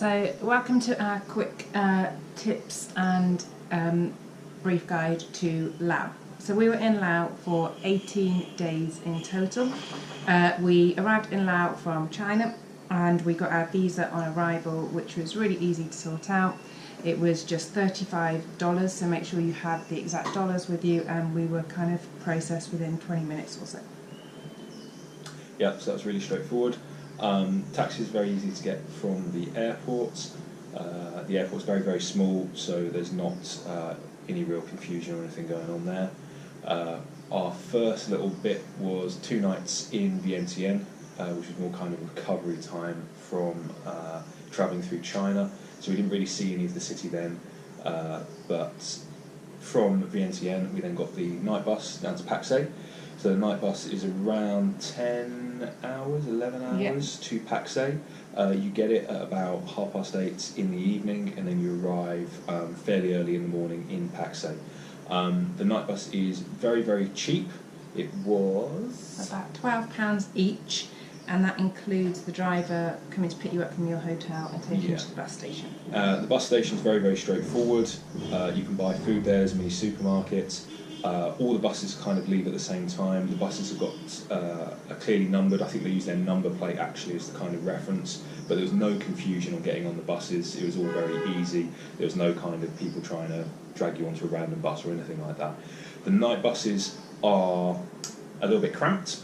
So welcome to our quick tips and brief guide to Laos. So we were in Laos for 18 days in total. We arrived in Laos from China and we got our visa on arrival, which was really easy to sort out. It was just $35, so make sure you have the exact dollars with you, and we were kind of processed within 20 minutes or so. Yeah, so that's really straightforward. Taxi is very easy to get from the airport. The airport's very, very small, so there's not any real confusion or anything going on there. Our first little bit was 2 nights in Vientiane, which was more kind of recovery time from travelling through China. So we didn't really see any of the city then, but from Vientiane we then got the night bus down to Pakse. So the night bus is around 10 hours, 11 hours to Pakse. You get it at about 8:30 in the evening, and then you arrive fairly early in the morning in Pakse. The night bus is very, very cheap. It was about £12 each, and that includes the driver coming to pick you up from your hotel and taking you to the bus station. The bus station is very, very straightforward. You can buy food there, there's a mini supermarket. All the buses kind of leave at the same time. The buses have got are clearly numbered. I think they use their number plate actually as the kind of reference, but there was no confusion on getting on the buses. It was all very easy. There was no kind of people trying to drag you onto a random bus or anything like that. The night buses are a little bit cramped.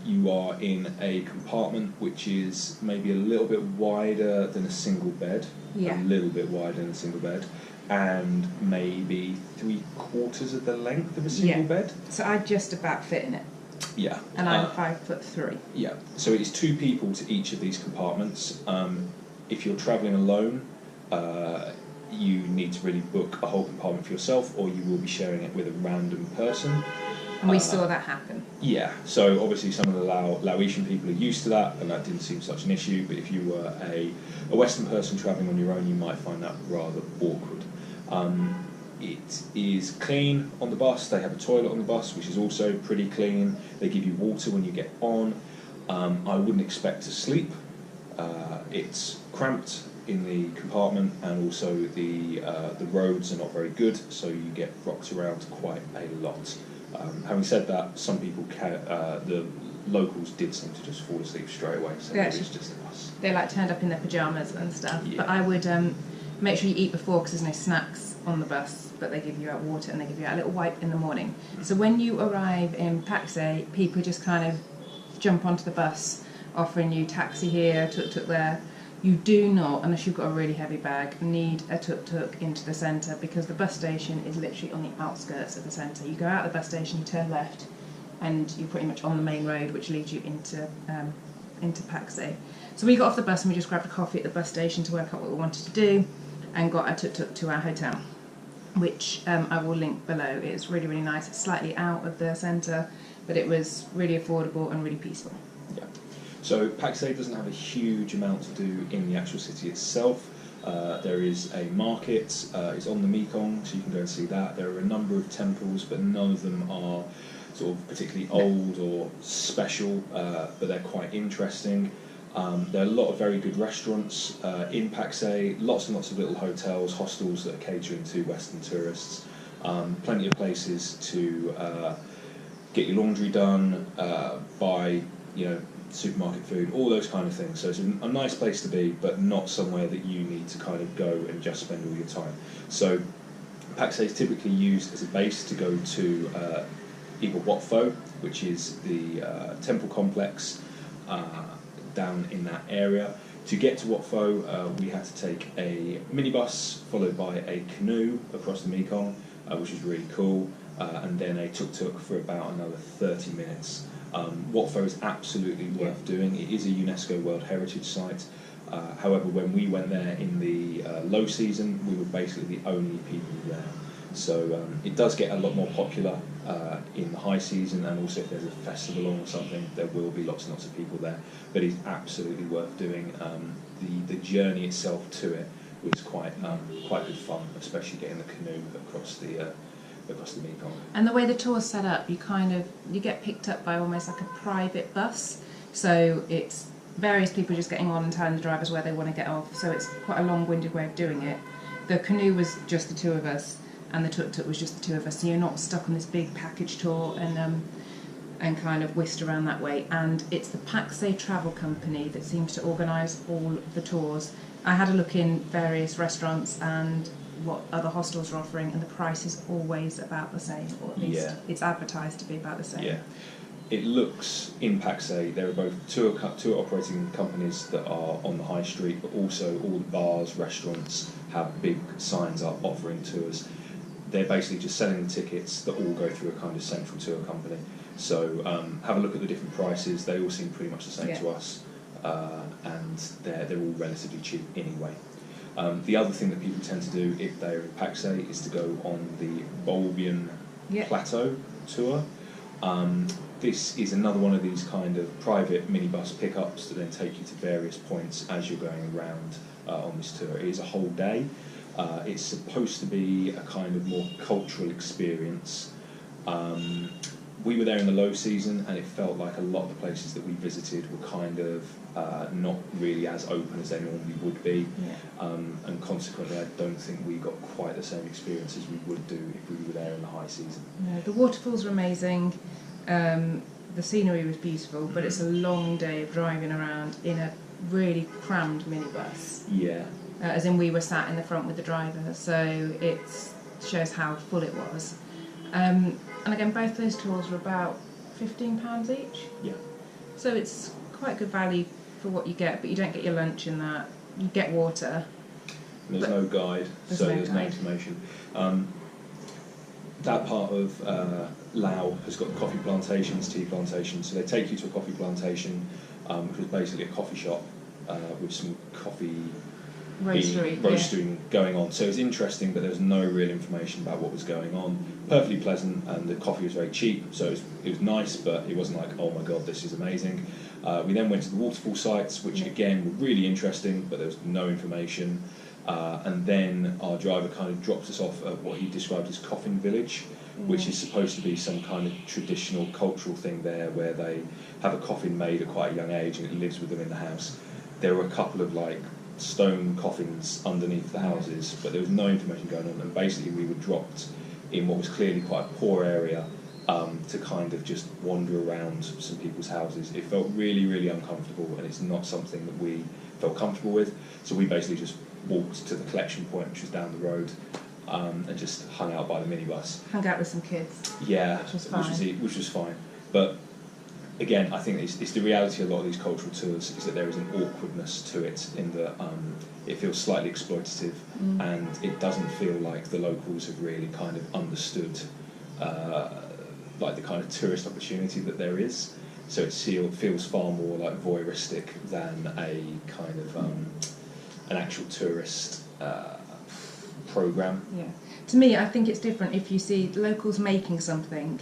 You are in a compartment which is maybe a little bit wider than a single bed, a little bit wider than a single bed, and maybe 3/4 of the length of a single bed. So I just about fit in it. Yeah. And I'm 5'3". Yeah. So it is 2 people to each of these compartments. If you're travelling alone, you need to really book a whole compartment for yourself, or you will be sharing it with a random person. And we saw that happen. Yeah, so obviously some of the Laotian people are used to that, and that didn't seem such an issue, but if you were a Western person travelling on your own, you might find that rather awkward. It is clean on the bus. They have a toilet on the bus, which is also pretty clean. They give you water when you get on. I wouldn't expect to sleep. It's cramped in the compartment, and also the roads are not very good, so you get rocked around quite a lot. Having said that, some people the locals did seem to just fall asleep straight away, so maybe it's just us. They turned up in their pyjamas and stuff, Yeah. but I would make sure you eat before, because there's no snacks on the bus, but they give you out water and they give you out a little wipe in the morning. So when you arrive in Pakse, people just kind of jump onto the bus, offering you taxi here, tuk-tuk there. You do not, unless you've got a really heavy bag, need a tuk-tuk into the centre, because the bus station is literally on the outskirts of the centre. You go out of the bus station, you turn left, and you're pretty much on the main road, which leads you into Pakse. So we got off the bus and we just grabbed a coffee at the bus station to work out what we wanted to do, and got a tuk-tuk to our hotel, which I will link below. It's really, really nice. It's slightly out of the centre, but it was really affordable and really peaceful. Yeah. So Pakse doesn't have a huge amount to do in the actual city itself. There is a market, it's on the Mekong, so you can go and see that. There are a number of temples, but none of them are sort of particularly old or special, but they're quite interesting. There are a lot of very good restaurants in Pakse, lots and lots of little hotels, hostels that are catering to Western tourists, plenty of places to get your laundry done, buy, supermarket food, all those kind of things. So it's a nice place to be, but not somewhere that you need to kind of go and just spend all your time. So Pakse is typically used as a base to go to either Phou, which is the temple complex down in that area. To get to Phou, we had to take a minibus followed by a canoe across the Mekong, which was really cool, and then a tuk-tuk for about another 30 minutes. Phou is absolutely worth doing. It is a UNESCO World Heritage Site. However, when we went there in the low season, we were basically the only people there. So it does get a lot more popular in the high season, and also if there's a festival on or something, there will be lots and lots of people there. But it's absolutely worth doing. The journey itself to it was quite good fun, especially getting the canoe across the Mekong. And the way the tour's set up, you get picked up by almost like a private bus. So it's various people just getting on and telling the drivers where they want to get off, so it's quite a long-winded way of doing it. The canoe was just the two of us, and the tuk-tuk was just the two of us, so you're not stuck on this big package tour and kind of whisked around that way. And it's the Pakse travel company that seems to organise all of the tours. I had a look in various restaurants and what other hostels are offering, and the price is always about the same, or at least it's advertised to be about the same. Yeah. It looks, in Pakse, there are both tour operating companies that are on the high street, but also all the bars, restaurants have big signs up offering tours. They're basically just selling the tickets that all go through a kind of central tour company. So have a look at the different prices. They all seem pretty much the same to us, and they're all relatively cheap anyway. The other thing that people tend to do if they're in Pakse is to go on the Bolbian Plateau tour. This is another one of these kind of private minibus pickups that then take you to various points as you're going around on this tour. It is a whole day. It's supposed to be a kind of more cultural experience. We were there in the low season, and it felt like a lot of the places that we visited were kind of not really as open as they normally would be, and consequently I don't think we got quite the same experience as we would do if we were there in the high season. No, the waterfalls were amazing, the scenery was beautiful, but it's a long day of driving around in a really crammed minibus. Yeah. As in we were sat in the front with the driver, so it shows how full it was. And again, both those tours were about £15 each. Yeah. So it's quite good value for what you get, but you don't get your lunch in that. You get water. And there's no guide, so there's no information. That part of Laos has got coffee plantations, tea plantations, so they take you to a coffee plantation, which was basically a coffee shop with some coffee roasting going on. So it was interesting, but there was no real information about what was going on. Perfectly pleasant, and the coffee was very cheap, so it was nice, but it wasn't like, oh my god, this is amazing. We then went to the waterfall sites, which again were really interesting, but there was no information. And then our driver kind of dropped us off at what he described as Coffin Village, which is supposed to be some kind of traditional cultural thing there, where they have a coffin made at quite a young age and it lives with them in the house. There were a couple of like stone coffins underneath the houses, but there was no information going on, and basically we were dropped in what was clearly quite a poor area to kind of just wander around some people's houses. It felt really, really uncomfortable, and it's not something that we felt comfortable with, so we basically just walked to the collection point, which was down the road, and just hung out by the minibus. Hung out with some kids. Yeah, which was fine. But again, I think it's the reality of a lot of these cultural tours is that there is an awkwardness to it, in that it feels slightly exploitative, and it doesn't feel like the locals have really kind of understood like the kind of tourist opportunity that there is. So it feels far more like voyeuristic than a kind of an actual tourist program. Yeah. To me, I think it's different if you see locals making something.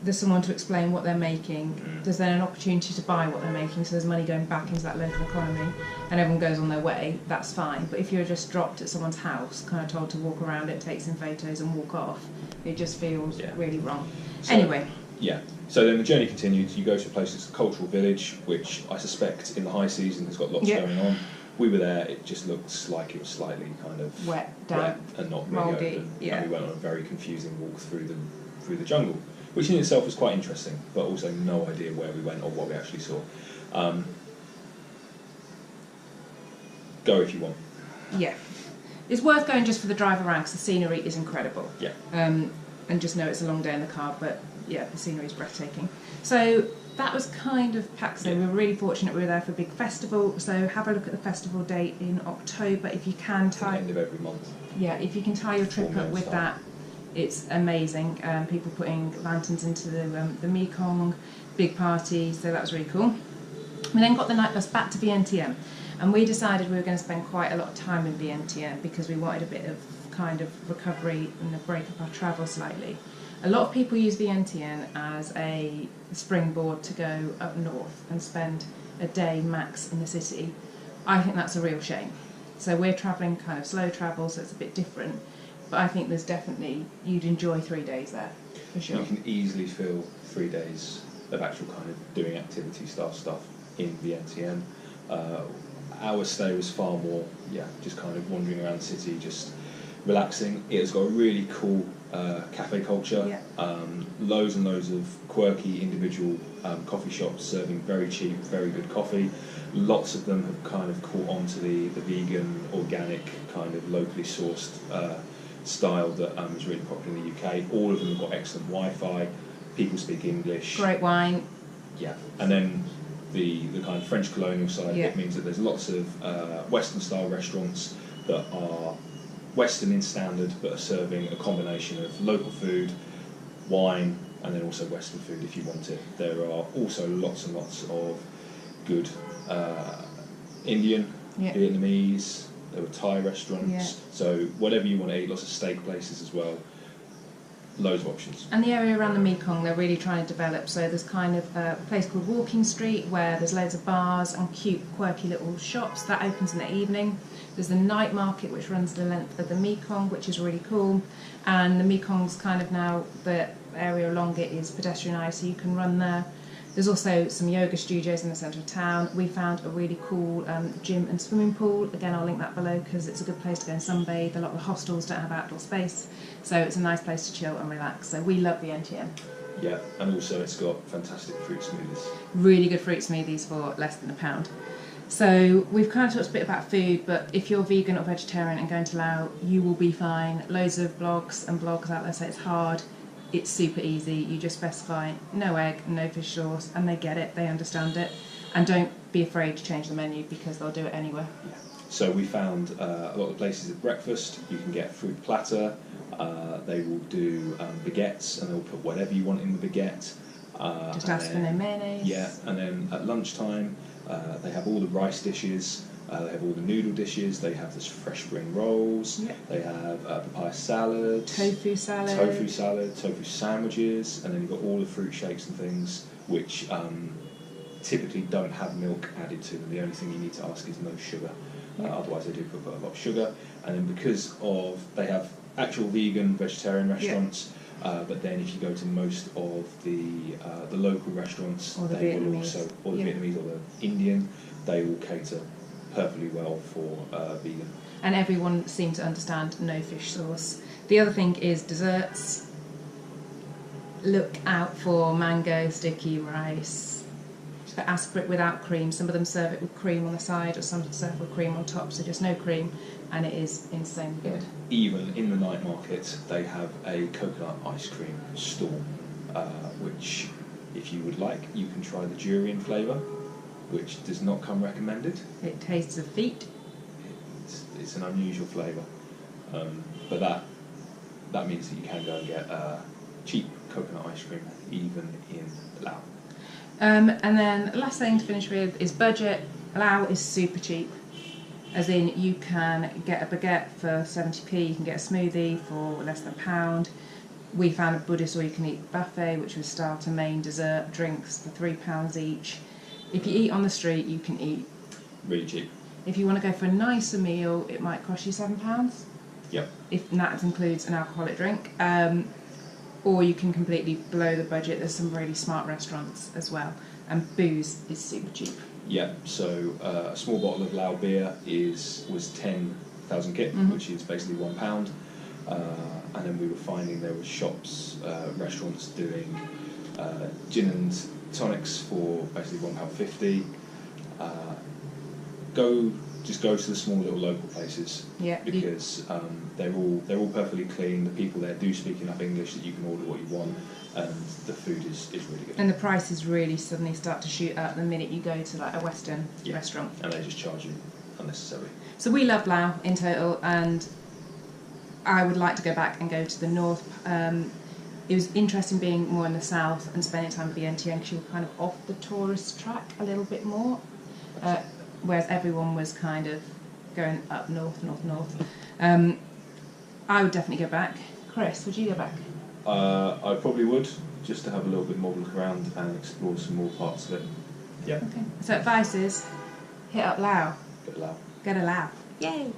There's someone to explain what they're making. There's then an opportunity to buy what they're making, so there's money going back into that local economy, and everyone goes on their way. That's fine. But if you're just dropped at someone's house, kind of told to walk around it, take some photos, and walk off, it just feels really wrong. So, anyway. Yeah. So then the journey continues. You go to a place that's a cultural village, which I suspect in the high season has got lots going on. We were there. It just looked like it was slightly kind of wet, damp, and not really mouldy. open. Yeah. And we went on a very confusing walk through the jungle, which in itself was quite interesting, but also no idea where we went or what we actually saw. Go if you want. Yeah. It's worth going just for the drive around, because the scenery is incredible. Yeah. And just know it's a long day in the car, but yeah, the scenery is breathtaking. So that was kind of Pakse. We were really fortunate we were there for a big festival, so have a look at the festival date in October if you can tie... At the end of every month. Yeah, if you can tie your trip up with that, it's amazing. People putting lanterns into the Mekong, big parties, so that was really cool. We then got the night bus back to Vientiane, and we decided we were going to spend quite a lot of time in Vientiane because we wanted a bit of kind of recovery and a break up our travel slightly. A lot of people use Vientiane as a springboard to go up north and spend a day max in the city. I think that's a real shame. So we're travelling kind of slow travel, so it's a bit different. But I think there's definitely, you'd enjoy 3 days there, for sure. You can easily fill 3 days of actual kind of doing activity stuff in Vientiane. Our stay was far more, just kind of wandering around the city, just relaxing. It has got a really cool cafe culture, loads and loads of quirky individual coffee shops serving very cheap, very good coffee. Lots of them have kind of caught on to the vegan, organic, kind of locally sourced style that is really popular in the UK. All of them have got excellent Wi-Fi, people speak English. Great wine. Yeah, and then the kind of French colonial side, it means that there's lots of Western style restaurants that are Western in standard but are serving a combination of local food, wine, and then also Western food if you want it. There are also lots and lots of good Indian, Vietnamese, there were Thai restaurants, so whatever you want to eat, lots of steak places as well. Loads of options. And the area around the Mekong, they're really trying to develop. So there's kind of a place called Walking Street where there's loads of bars and cute, quirky little shops. That opens in the evening. There's the night market, which runs the length of the Mekong, which is really cool. And the Mekong's kind of now, the area along it is pedestrianised, so you can run there. There's also some yoga studios in the centre of town. We found a really cool gym and swimming pool. Again, I'll link that below because it's a good place to go and sunbathe. A lot of the hostels don't have outdoor space, so it's a nice place to chill and relax. So we love Vientiane. Yeah, and also it's got fantastic fruit smoothies. Really good fruit smoothies for less than £1. So we've kind of talked a bit about food, but if you're vegan or vegetarian and going to Laos, you will be fine. Loads of blogs out there say it's hard. It's super easy. You just specify no egg, no fish sauce, and they get it, they understand it. And don't be afraid to change the menu because they'll do it anywhere. Yeah. So we found a lot of places at breakfast, you can get fruit platter, they will do baguettes, and they'll put whatever you want in the baguette. Just ask for no mayonnaise. Yeah, and then at lunchtime, they have all the rice dishes. They have all the noodle dishes, they have this fresh spring rolls, they have papaya salad, tofu salad, tofu sandwiches, and then you've got all the fruit shakes and things which typically don't have milk added to them. The only thing you need to ask is no sugar, otherwise they do put a lot of sugar. And then because of, they have actual vegan, vegetarian restaurants, but then if you go to most of the local restaurants, or the they Vietnamese. will also, or the Vietnamese or the Indian, they will cater perfectly well for vegan. And everyone seemed to understand no fish sauce. The other thing is desserts. Look out for mango sticky rice. Ask for it without cream. Some of them serve it with cream on the side, or some serve with cream on top, so just no cream, and it is insanely good. Even in the night market, they have a coconut ice cream stall, which, if you would like, you can try the durian flavour, which does not come recommended. It tastes of feet. It's an unusual flavour, but that means that you can go and get cheap coconut ice cream even in Laos. And then the last thing to finish with is budget. Laos is super cheap, as in you can get a baguette for 70p, you can get a smoothie for less than £1. We found a Buddhist all-you-can-eat buffet, which was starter, main, dessert, drinks for £3 each. If you eat on the street, you can eat really cheap. If you want to go for a nicer meal, it might cost you £7. Yep. If that includes an alcoholic drink. Or you can completely blow the budget. There's some really smart restaurants as well. And booze is super cheap. Yeah, so a small bottle of Lao beer was 10,000 kip, which is basically £1. And then we were finding there were shops, restaurants doing gin and tonics for basically £1.50. Just go to the small little local places, because they're all perfectly clean. The people there do speak enough English that you can order what you want, and the food is really good. And the prices really suddenly start to shoot up the minute you go to like a Western restaurant. And they just charge you unnecessarily. So we loved Laos in total, and I would like to go back and go to the north. It was interesting being more in the south and spending time at Vientiane because you were kind of off the tourist track a little bit more. Whereas everyone was kind of going up north. I would definitely go back. Chris, would you go back? I probably would, just to have a little bit more look around and explore some more parts of it. Yeah. Okay. So advice is, hit up Lao. Get Lao. Go to Lao. Yay!